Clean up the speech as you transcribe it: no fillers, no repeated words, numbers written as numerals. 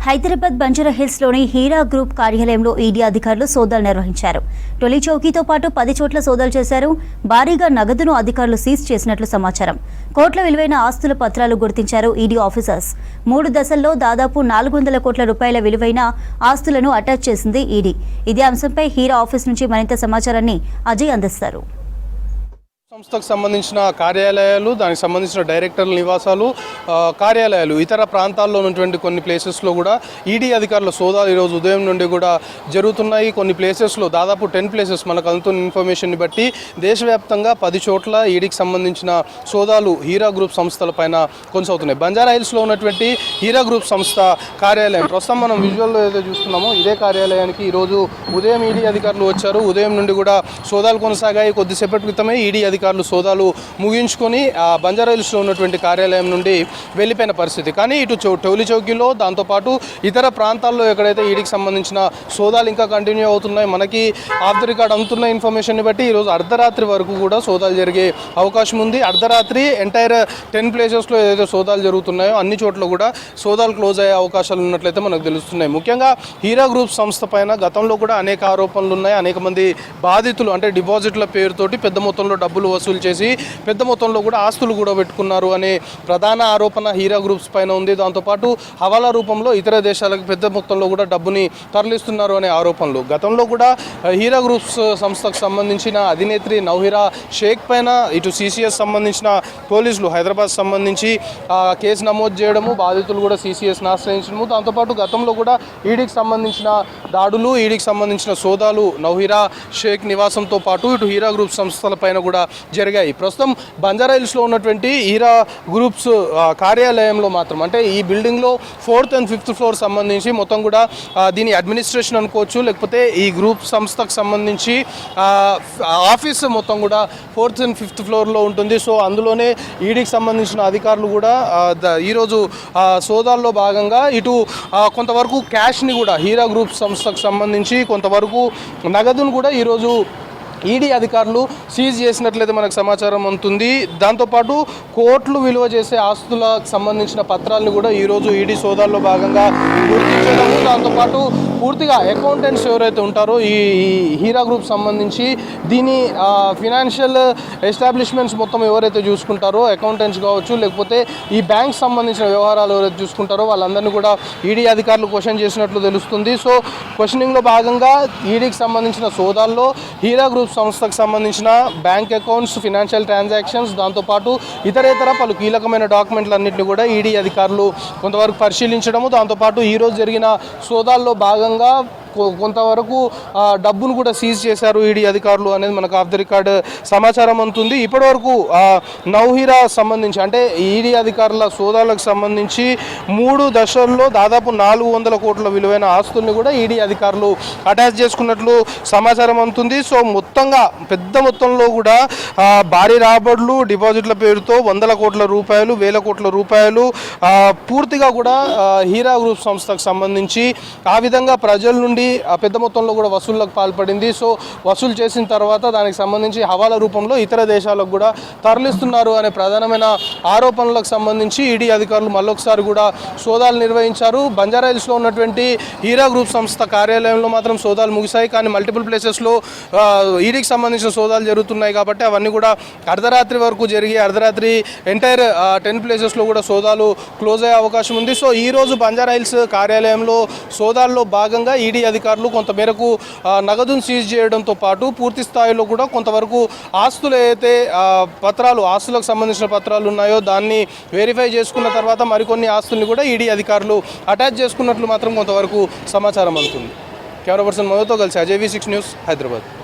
Hyderabad బంజారాహిల్స్లోని Heera group కార్యాలయంలో ED అధికారులు సోదాలు నిర్వహించారు. టొలి చౌకీతో పాటు 10 చోట్ల సోదాలు చేశారు. భారీగా నగదును అధికారులు సీజ్ చేసినట్లు సమాచారం. కోట్ల విలువైన ఆస్తుల పత్రాలు గుర్తించారు ఈడీ ఆఫీసర్స్. 3 దశల్లో దాదాపు 400 కోట్ల రూపాయల విలువైన ఆస్తులను అటాచ్ చేసింది ఈడీ. ఇదే అంశంపై హీరా ఆఫీస్ నుంచి మరింత సమాచారాన్ని అజయ్ అందిస్తారు. సంస్థకు సంబంధించిన కార్యాలయాలు, దానికి సంబంధించిన డైరెక్టర్ల నివాసాలు, కార్యాలయాలు, ఇతర ప్రాంతాల్లో ఉన్నటువంటి కొన్ని ప్లేసెస్లో కూడా ఈడీ అధికారుల సోదాలు ఈరోజు ఉదయం నుండి కూడా జరుగుతున్నాయి. కొన్ని ప్లేసెస్లో దాదాపు 10 ప్లేసెస్ మనకు అందుతున్న ఇన్ఫర్మేషన్ని బట్టి దేశవ్యాప్తంగా 10 చోట్ల ఈడీకి సంబంధించిన సోదాలు హీరా గ్రూప్ సంస్థలపైన కొనసాగుతున్నాయి. బంజారాహిల్స్లో ఉన్నటువంటి హీరా గ్రూప్ సంస్థ కార్యాలయం ప్రస్తుతం మనం విజువల్లో ఏదో చూస్తున్నామో ఇదే కార్యాలయానికి ఈరోజు ఉదయం ఈడీ అధికారులు వచ్చారు. ఉదయం నుండి కూడా సోదాలు కొనసాగాయి. కొద్దిసేపటి క్రితమే ఈడీ అధికారులు సోదాలు ముగించుకొని బంజారాహిల్స్లో ఉన్నటువంటి కార్యాలయం నుండి వెళ్ళిపోయిన పరిస్థితి. కానీ ఇటు టౌలి చౌకీలో, దాంతోపాటు ఇతర ప్రాంతాల్లో ఎక్కడైతే ఈడీకి సంబంధించిన సోదాలు ఇంకా కంటిన్యూ అవుతున్నాయి. మనకి ఆఫ్ ది రికార్డ్ అందుతున్న ఇన్ఫర్మేషన్ని బట్టి ఈరోజు అర్ధరాత్రి వరకు కూడా సోదాలు జరిగే అవకాశం ఉంది. అర్ధరాత్రి ఎంటైర్ 10 ప్లేసెస్లో ఏదైతే సోదాలు జరుగుతున్నాయో అన్ని చోట్ల కూడా సోదాలు క్లోజ్ అయ్యే అవకాశాలు ఉన్నట్లయితే మనకు తెలుస్తున్నాయి. ముఖ్యంగా హీరా గ్రూప్ సంస్థ పైన గతంలో కూడా అనేక ఆరోపణలు ఉన్నాయి. అనేక మంది బాధితులు అంటే డిపాజిట్ల పేరుతోటి పెద్ద మొత్తంలో డబ్బులు వసూలు చేసి పెద్ద మొత్తంలో కూడా ఆస్తులు కూడా పెట్టుకున్నారు అనే ప్రధాన ఆరోపణ హీరా గ్రూప్స్ పైన ఉంది. దాంతోపాటు హవాలా రూపంలో ఇతర దేశాలకు పెద్ద మొత్తంలో కూడా డబ్బుని తరలిస్తున్నారు అనే ఆరోపణలు. గతంలో కూడా హీరా గ్రూప్స్ సంస్థకు సంబంధించిన అధినేత్రి నౌహిరా షేక్ పైన ఇటు సిసిఎస్ సంబంధించిన పోలీసులు హైదరాబాద్ సంబంధించి కేసు నమోదు చేయడము, బాధితులు కూడా సిసిఎస్ని ఆశ్రయించడము, దాంతోపాటు గతంలో కూడా ఈడీకి సంబంధించిన దాడులు, ఈడీకి సంబంధించిన సోదాలు నౌహిరా షేక్ నివాసంతో పాటు ఇటు హీరా గ్రూప్ సంస్థల పైన కూడా జరిగాయి. ప్రస్తుతం బంజారాహిల్స్లో ఉన్నటువంటి హీరా గ్రూప్స్ కార్యాలయంలో మాత్రం అంటే ఈ బిల్డింగ్లో 4th and 5th ఫ్లోర్ సంబంధించి మొత్తం కూడా దీని అడ్మినిస్ట్రేషన్ అనుకోవచ్చు, లేకపోతే ఈ గ్రూప్ సంస్థకు సంబంధించి ఆఫీస్ మొత్తం కూడా 4th and 5th ఫ్లోర్లో ఉంటుంది. సో అందులోనే ఈడీకి సంబంధించిన అధికారులు కూడా ఈరోజు సోదాల్లో భాగంగా ఇటు కొంతవరకు క్యాష్ని కూడా హీరా గ్రూప్ సంస్థకు సంబంధించి కొంతవరకు నగదును కూడా ఈరోజు ఈడీ అధికారులు సీజ్ చేసినట్లయితే మనకు సమాచారం అందుతుంది. దాంతోపాటు కోట్లు విలువ చేసే ఆస్తులకు సంబంధించిన పత్రాలను కూడా ఈరోజు ఈడీ సోదాల్లో భాగంగా గుర్తించడము, దాంతోపాటు పూర్తిగా అకౌంటెంట్స్ ఎవరైతే ఉంటారో ఈ హీరా గ్రూప్ సంబంధించి దీని ఫినాన్షియల్ ఎస్టాబ్లిష్మెంట్స్ మొత్తం ఎవరైతే చూసుకుంటారో అకౌంటెంట్స్ కావచ్చు, లేకపోతే ఈ బ్యాంక్ సంబంధించిన వ్యవహారాలు ఎవరైతే చూసుకుంటారో వాళ్ళందరినీ కూడా ఈడీ అధికారులు క్వశ్చన్ చేసినట్లు తెలుస్తుంది. సో క్వశ్చనింగ్లో భాగంగా ఈడీకి సంబంధించిన సోదాల్లో హీరా గ్రూప్ సంస్థకు సంబంధించిన బ్యాంక్ అకౌంట్స్, ఫినాన్షియల్ ట్రాన్సాక్షన్స్, దాంతోపాటు ఇతరేతర పలు కీలకమైన డాక్యుమెంట్లన్నింటినీ కూడా ఈడీ అధికారులు కొంతవరకు పరిశీలించడము, దాంతోపాటు ఈరోజు జరిగిన సోదాల్లో భాగంగా కొంతవరకు డబ్బును కూడా సీజ్ చేశారు ఈడీ అధికారులు అనేది మనకు ఆఫ్ ది రికార్డ్ సమాచారం అందుతుంది. ఇప్పటివరకు నౌహిరా సంబంధించి అంటే ఈడీ అధికారుల సోదాలకు సంబంధించి 3 దశల్లో దాదాపు 400 కోట్ల విలువైన ఆస్తుల్ని కూడా ఈడీ అధికారులు అటాచ్ చేసుకున్నట్లు సమాచారం అందుతుంది. సో మొత్తంగా పెద్ద మొత్తంలో కూడా భారీ రాబడులు, డిపాజిట్ల పేరుతో 100 కోట్ల రూపాయలు, 1000 కోట్ల రూపాయలు పూర్తిగా కూడా హీరా గ్రూప్ సంస్థకు సంబంధించి ఆ విధంగా ప్రజల నుండి పెద్ద మొత్తంలో కూడా వసూళ్లకు పాల్పడింది. సో వసూలు చేసిన తర్వాత దానికి సంబంధించి హవాలా రూపంలో ఇతర దేశాలకు కూడా తరలిస్తున్నారు అనే ప్రధానమైన ఆరోపణలకు సంబంధించి ఈడీ అధికారులు మళ్ళొకసారి కూడా సోదాలు నిర్వహించారు. బంజారాహిల్స్లో ఉన్నటువంటి హీరా గ్రూప్ సంస్థ కార్యాలయంలో మాత్రం సోదాలు ముగిశాయి. కానీ మల్టిపుల్ ప్లేసెస్లో ఈడీకి సంబంధించిన సోదాలు జరుగుతున్నాయి కాబట్టి అవన్నీ కూడా అర్ధరాత్రి వరకు జరిగి అర్ధరాత్రి ఎంటైర్ 10 ప్లేసెస్లో కూడా సోదాలు క్లోజ్ అయ్యే అవకాశం ఉంది. సో ఈరోజు బంజారాహిల్స్ కార్యాలయంలో సోదాల్లో భాగంగా ఈడీ అధికారులు కొంతమేరకు నగదును సీజ్ చేయడంతో పాటు పూర్తి స్థాయిలో కూడా కొంతవరకు ఆస్తులు ఏదైతే ఆస్తులకు సంబంధించిన పత్రాలు ఉన్నాయో దాన్ని వెరిఫై చేసుకున్న తర్వాత మరికొన్ని ఆస్తుల్ని కూడా ఈడీ అధికారులు అటాచ్ చేసుకున్నట్లు మాత్రం కొంతవరకు సమాచారం అందుతుంది. కెమెరా పర్సన్ మధుతో కలిసి అజయ్ V6 న్యూస్, హైదరాబాద్.